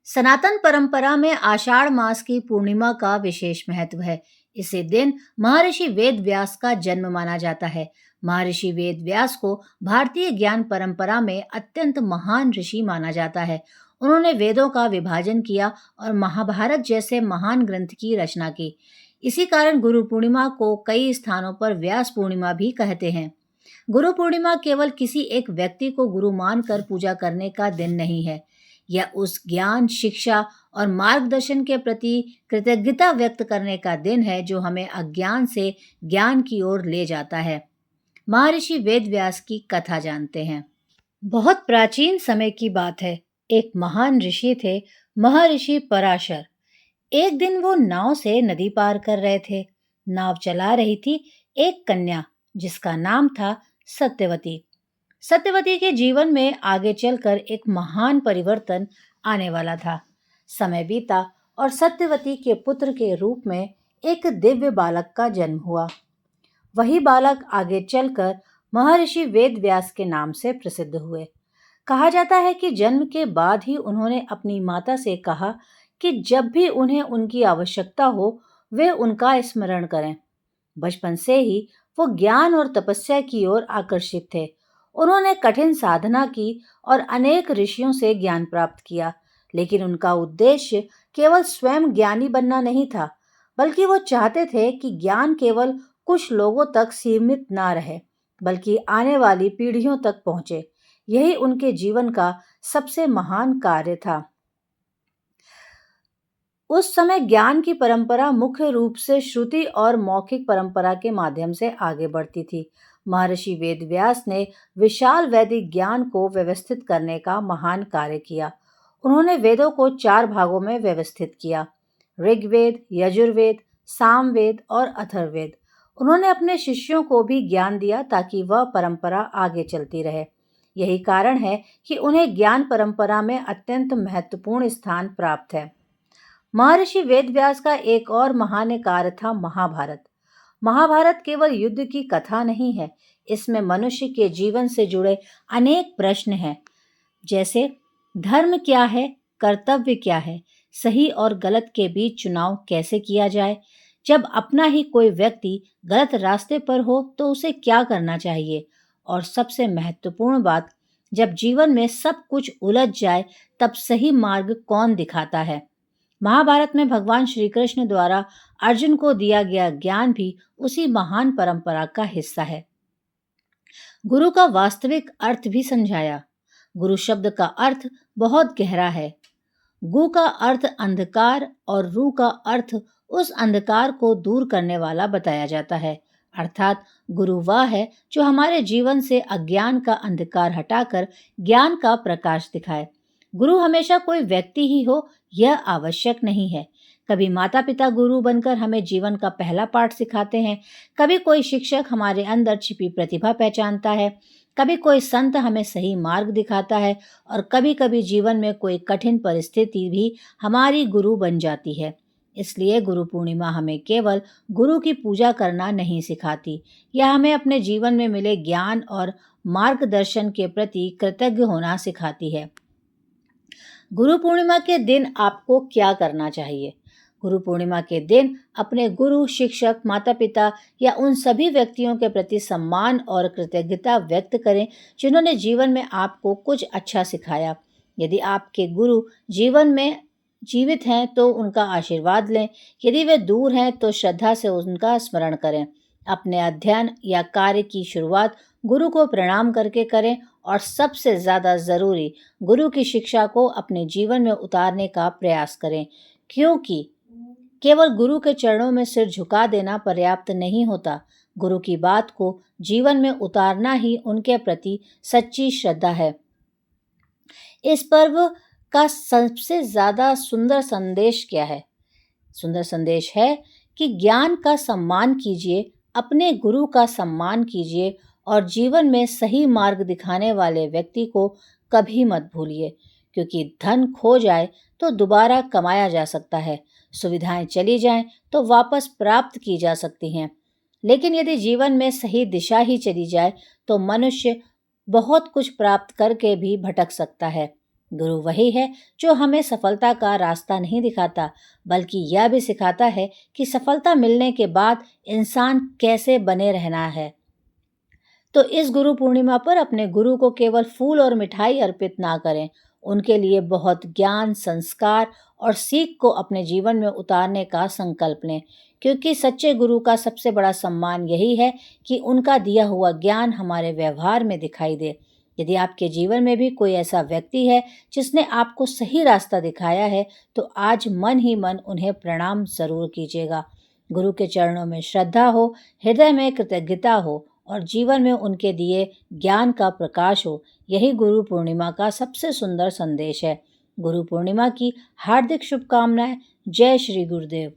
सनातन परंपरा में आषाढ़ मास की पूर्णिमा का विशेष महत्व है। इसे दिन महर्षि वेद व्यास का जन्म माना जाता है। महर्षि वेद व्यास को भारतीय ज्ञान परंपरा में अत्यंत महान ऋषि माना जाता है। उन्होंने वेदों का विभाजन किया और महाभारत जैसे महान ग्रंथ की रचना की। इसी कारण गुरु पूर्णिमा को कई स्थानों पर व्यास पूर्णिमा भी कहते हैं। गुरु पूर्णिमा केवल किसी एक व्यक्ति को गुरु मानकर पूजा करने का दिन नहीं है। यह उस ज्ञान, शिक्षा और मार्गदर्शन के प्रति कृतज्ञता व्यक्त करने का दिन है जो हमें अज्ञान से ज्ञान की ओर ले जाता है। महर्षि वेदव्यास की कथा जानते हैं। बहुत प्राचीन समय की बात है। एक महान ऋषि थे, महर्षि पराशर। एक दिन वो नाव से नदी पार कर रहे थे। नाव चला रही थी एक कन्या, जिसका नाम था सत्यवती। सत्यवती के जीवन में आगे चलकर एक महान परिवर्तन आने वाला था। समय बीता और सत्यवती के पुत्र के रूप में एक दिव्य बालक का जन्म हुआ। वही बालक आगे चलकर महर्षि वेदव्यास के नाम से प्रसिद्ध हुए। कहा जाता है कि जन्म के बाद ही उन्होंने अपनी माता से कहा कि जब भी उन्हें उनकी आवश्यकता हो, वे उनका स्मरण करें। बचपन से ही वो ज्ञान और तपस्या की ओर आकर्षित थे। उन्होंने कठिन साधना की और अनेक ऋषियों से ज्ञान प्राप्त किया, लेकिन उनका उद्देश्य केवल स्वयं ज्ञानी बनना नहीं था, बल्कि वो चाहते थे कि ज्ञान केवल कुछ लोगों तक सीमित ना रहे, बल्कि आने वाली पीढ़ियों तक पहुंचे। यही उनके जीवन का सबसे महान कार्य था। उस समय ज्ञान की परंपरा मुख्य रूप से श्रुति और मौखिक परंपरा के माध्यम से आगे बढ़ती थी। महर्षि वेदव्यास ने विशाल वैदिक ज्ञान को व्यवस्थित करने का महान कार्य किया। उन्होंने वेदों को 4 भागों में व्यवस्थित किया: ऋग्वेद, यजुर्वेद, सामवेद और अथर्ववेद। उन्होंने अपने शिष्यों को भी ज्ञान दिया ताकि वह परंपरा आगे चलती रहे। यही कारण है कि उन्हें ज्ञान परंपरा में अत्यंत महत्वपूर्ण स्थान प्राप्त है। महर्षि वेदव्यास का एक और महान कार्य था महाभारत। महाभारत केवल युद्ध की कथा नहीं है, इसमें मनुष्य के जीवन से जुड़े अनेक प्रश्न हैं, जैसे धर्म क्या है, कर्तव्य क्या है, सही और गलत के बीच चुनाव कैसे किया जाए, जब अपना ही कोई व्यक्ति गलत रास्ते पर हो तो उसे क्या करना चाहिए, और सबसे महत्वपूर्ण बात, जब जीवन में सब कुछ उलझ जाए तब सही मार्ग कौन दिखाता है। महाभारत में भगवान श्री कृष्ण द्वारा अर्जुन को दिया गया ज्ञान भी उसी महान परंपरा का हिस्सा है। गुरु का वास्तविक अर्थ भी समझाया। गुरु शब्द का अर्थ बहुत गहरा है। गु का अर्थ अंधकार और रू का अर्थ उस अंधकार को दूर करने वाला बताया जाता है। अर्थात गुरु वह है जो हमारे जीवन से अज्ञान का अंधकार हटाकर ज्ञान का प्रकाश दिखाए। गुरु हमेशा कोई व्यक्ति ही हो, यह आवश्यक नहीं है। कभी माता पिता गुरु बनकर हमें जीवन का पहला पाठ सिखाते हैं, कभी कोई शिक्षक हमारे अंदर छिपी प्रतिभा पहचानता है, कभी कोई संत हमें सही मार्ग दिखाता है, और कभी कभी जीवन में कोई कठिन परिस्थिति भी हमारी गुरु बन जाती है। इसलिए गुरु पूर्णिमा हमें केवल गुरु की पूजा करना नहीं सिखाती, यह हमें अपने जीवन में मिले ज्ञान और मार्गदर्शन के प्रति कृतज्ञ होना सिखाती है। गुरु पूर्णिमा के दिन आपको क्या करना चाहिए? गुरु पूर्णिमा के दिन अपने गुरु, शिक्षक, माता पिता या उन सभी व्यक्तियों के प्रति सम्मान और कृतज्ञता व्यक्त करें जिन्होंने जीवन में आपको कुछ अच्छा सिखाया। यदि आपके गुरु जीवन में जीवित हैं तो उनका आशीर्वाद लें, यदि वे दूर हैं तो श्रद्धा से उनका स्मरण करें। अपने अध्ययन या कार्य की शुरुआत गुरु को प्रणाम करके करें, और सबसे ज़्यादा ज़रूरी, गुरु की शिक्षा को अपने जीवन में उतारने का प्रयास करें, क्योंकि केवल गुरु के चरणों में सिर झुका देना पर्याप्त नहीं होता। गुरु की बात को जीवन में उतारना ही उनके प्रति सच्ची श्रद्धा है। इस पर्व का सबसे ज़्यादा सुंदर संदेश क्या है? सुंदर संदेश है कि ज्ञान का सम्मान कीजिए, अपने गुरु का सम्मान कीजिए, और जीवन में सही मार्ग दिखाने वाले व्यक्ति को कभी मत भूलिए, क्योंकि धन खो जाए तो दोबारा कमाया जा सकता है, सुविधाएं चली जाएं तो वापस प्राप्त की जा सकती हैं, लेकिन यदि जीवन में सही दिशा ही चली जाए तो मनुष्य बहुत कुछ प्राप्त करके भी भटक सकता है। गुरु वही है जो हमें सफलता का रास्ता नहीं दिखाता, बल्कि यह भी सिखाता है कि सफलता मिलने के बाद इंसान कैसे बने रहना है। तो इस गुरु पूर्णिमा पर अपने गुरु को केवल फूल और मिठाई अर्पित ना करें, उनके लिए बहुत ज्ञान, संस्कार और सीख को अपने जीवन में उतारने का संकल्प लें, क्योंकि सच्चे गुरु का सबसे बड़ा सम्मान यही है कि उनका दिया हुआ ज्ञान हमारे व्यवहार में दिखाई दे। यदि आपके जीवन में भी कोई ऐसा व्यक्ति है जिसने आपको सही रास्ता दिखाया है, तो आज मन ही मन उन्हें प्रणाम जरूर कीजिएगा। गुरु के चरणों में श्रद्धा हो, हृदय में कृतज्ञता हो और जीवन में उनके दिए ज्ञान का प्रकाश हो, यही गुरु पूर्णिमा का सबसे सुंदर संदेश है। गुरु पूर्णिमा की हार्दिक शुभकामनाएं। जय श्री गुरुदेव।